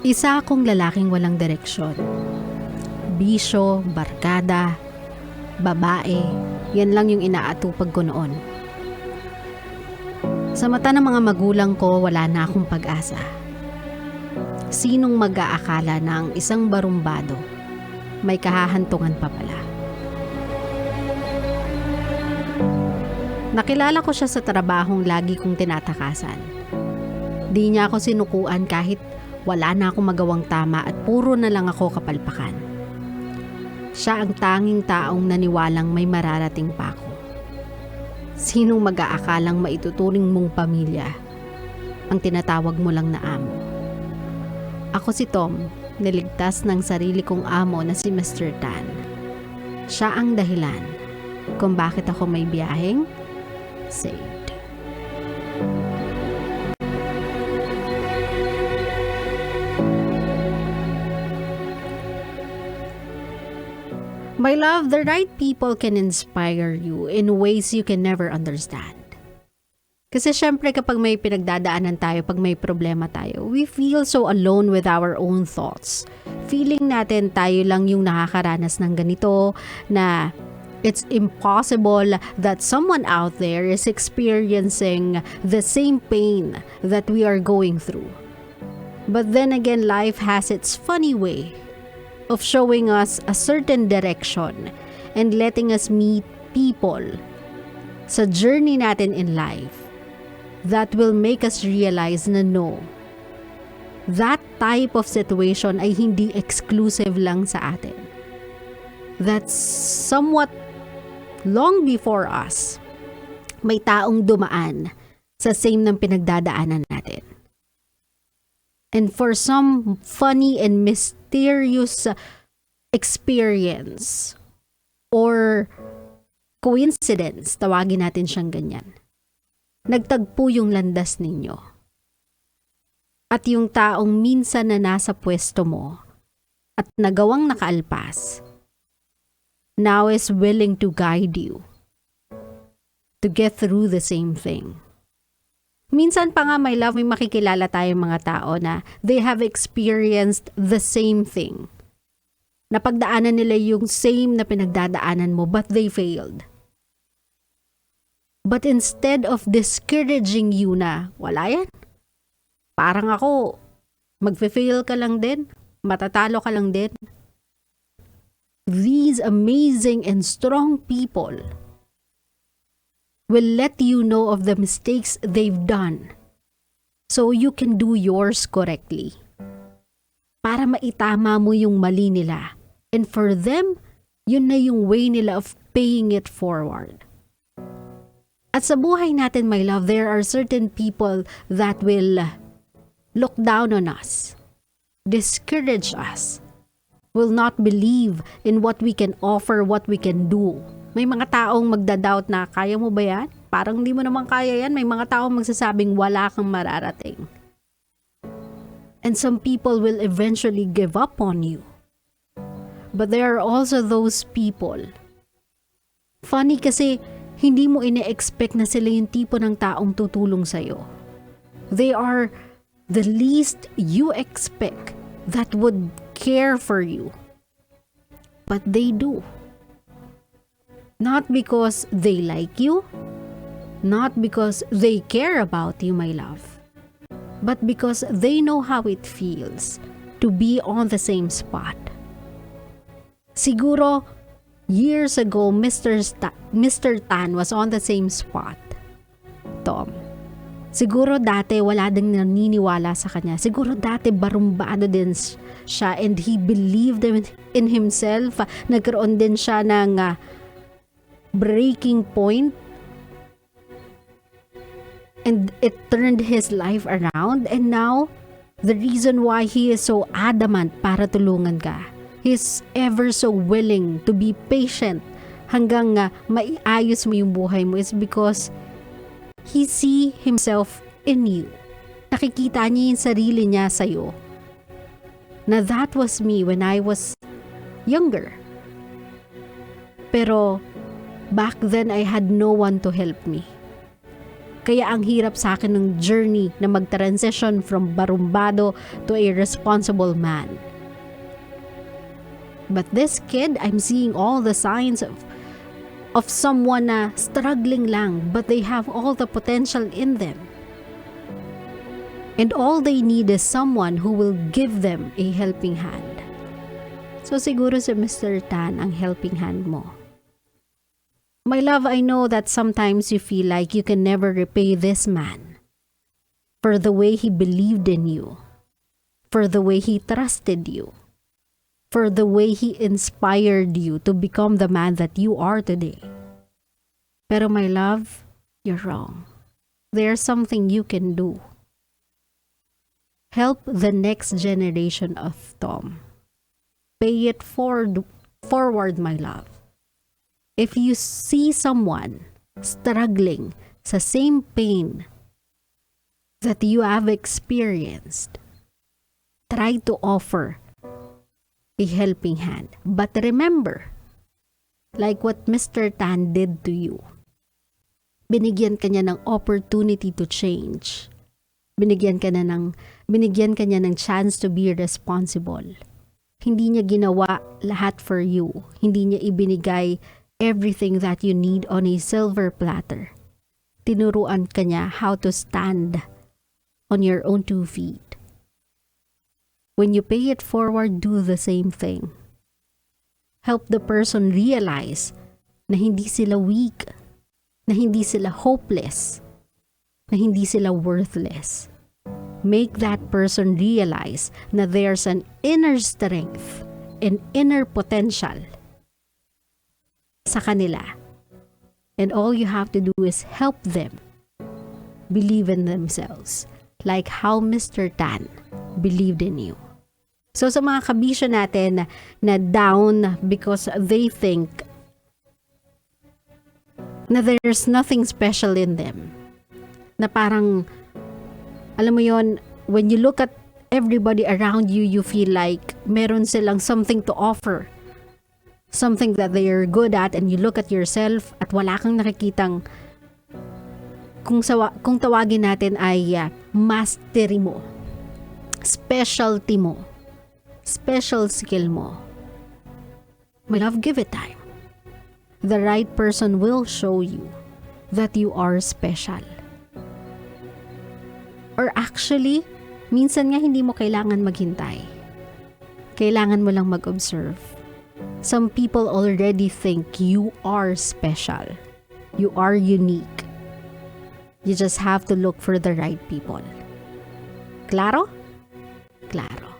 Isa akong lalaking walang direksyon. Bisyo, barkada, babae, yan lang yung inaatupag ko noon. Sa mata ng mga magulang ko, wala na akong pag-asa. Sinong mag-aakala na ang isang barumbado may kahahantungan pa pala? Nakilala ko siya sa trabahong lagi kong tinatakasan. Di niya ako sinukuan kahit wala na akong magawang tama at puro na lang ako kapalpakan. Siya ang tanging taong naniwalang may mararating pa ako. Sinong mag-aakalang maituturing mong pamilya ang tinatawag mo lang na amo? Ako si Tom, niligtas ng sarili kong amo na si Mr. Tan. Siya ang dahilan kung bakit ako may biyaheng saved. My love, the right people can inspire you in ways you can never understand. Kasi syempre kapag may pinagdadaanan tayo, pag may problema tayo, we feel so alone with our own thoughts. Feeling natin tayo lang yung nakakaranas ng ganito, na it's impossible that someone out there is experiencing the same pain that we are going through. But then again, life has its funny way of showing us a certain direction and letting us meet people sa journey natin in life that will make us realize na no, that type of situation ay hindi exclusive lang sa atin. That's somewhat long before us, may taong dumaan sa same ng pinagdadaanan natin. And for some funny and mysterious experience or coincidence, tawagin natin siyang ganyan, nagtagpo yung landas ninyo. At yung taong minsan na nasa pwesto mo at nagawang nakaalpas, now is willing to guide you to get through the same thing. Minsan pa nga, my love, may makikilala tayong mga tao na they have experienced the same thing. Napagdaanan nila yung same na pinagdadaanan mo, but they failed. But instead of discouraging you na, wala yan. Parang ako, magfe-fail ka lang din, matatalo ka lang din. These amazing and strong people will let you know of the mistakes they've done so you can do yours correctly. Para maitama mo yung mali nila. And for them, yun na yung way nila of paying it forward. At sa buhay natin, my love, there are certain people that will look down on us, discourage us, will not believe in what we can offer, what we can do. May mga taong magdadoubt na, kaya mo ba yan? Parang hindi mo naman kaya yan. May mga taong magsasabing wala kang mararating. And some people will eventually give up on you. But there are also those people. Funny kasi, hindi mo ine-expect na sila yung tipo ng taong tutulong sa'yo. They are the least you expect that would care for you. But they do. Not because they like you, not because they care about you, my love, but because they know how it feels to be on the same spot. Siguro, years ago, Mr. Tan was on the same spot. Tom. Siguro dati wala ding naniniwala sa kanya. Siguro dati barumbado din siya and he believed in himself. Nagkaroon din siya ng breaking point and it turned his life around, and now the reason why he is so adamant para tulungan ka, he's ever so willing to be patient hanggang maiayos mo yung buhay mo, is because he see himself in you. Nakikita niya yung sarili niya sa'yo, na that was me when I was younger. Pero back then, I had no one to help me. Kaya ang hirap sa akin ng journey na mag-transition from barumbado to a responsible man. But this kid, I'm seeing all the signs of someone na struggling lang, but they have all the potential in them. And all they need is someone who will give them a helping hand. So siguro si Mr. Tan ang helping hand mo. My love, I know that sometimes you feel like you can never repay this man for the way he believed in you, for the way he trusted you, for the way he inspired you to become the man that you are today. Pero my love, you're wrong. There's something you can do. Help the next generation of Tom. Pay it forward, my love. If you see someone struggling sa same pain that you have experienced, try to offer a helping hand. But remember, like what Mr. Tan did to you, binigyan ka niya ng opportunity to change. Binigyan ka niya ng chance to be responsible. Hindi niya ginawa lahat for you. Hindi niya ibinigay everything that you need on a silver platter. Tinuruan ka niya how to stand on your own 2 feet. When you pay it forward, do the same thing. Help the person realize na hindi sila weak, na hindi sila hopeless, na hindi sila worthless. Make that person realize na there's an inner strength and inner potential sa kanila. And all you have to do is help them believe in themselves, like how Mr. Tan believed in you. So sa mga kabisyo natin na down because they think na there's nothing special in them, na parang, alam mo yon, when you look at everybody around you, you feel like meron silang something to offer, something that they are good at, and you look at yourself at wala kang nakikitang, kung tawagin natin ay mastery mo, specialty mo, special skill mo. My love, give it time. The right person will show you that you are special. Or actually, minsan nga hindi mo kailangan maghintay. Kailangan mo lang mag-observe. Some people already think you are special. You are unique. You just have to look for the right people. Claro? Claro.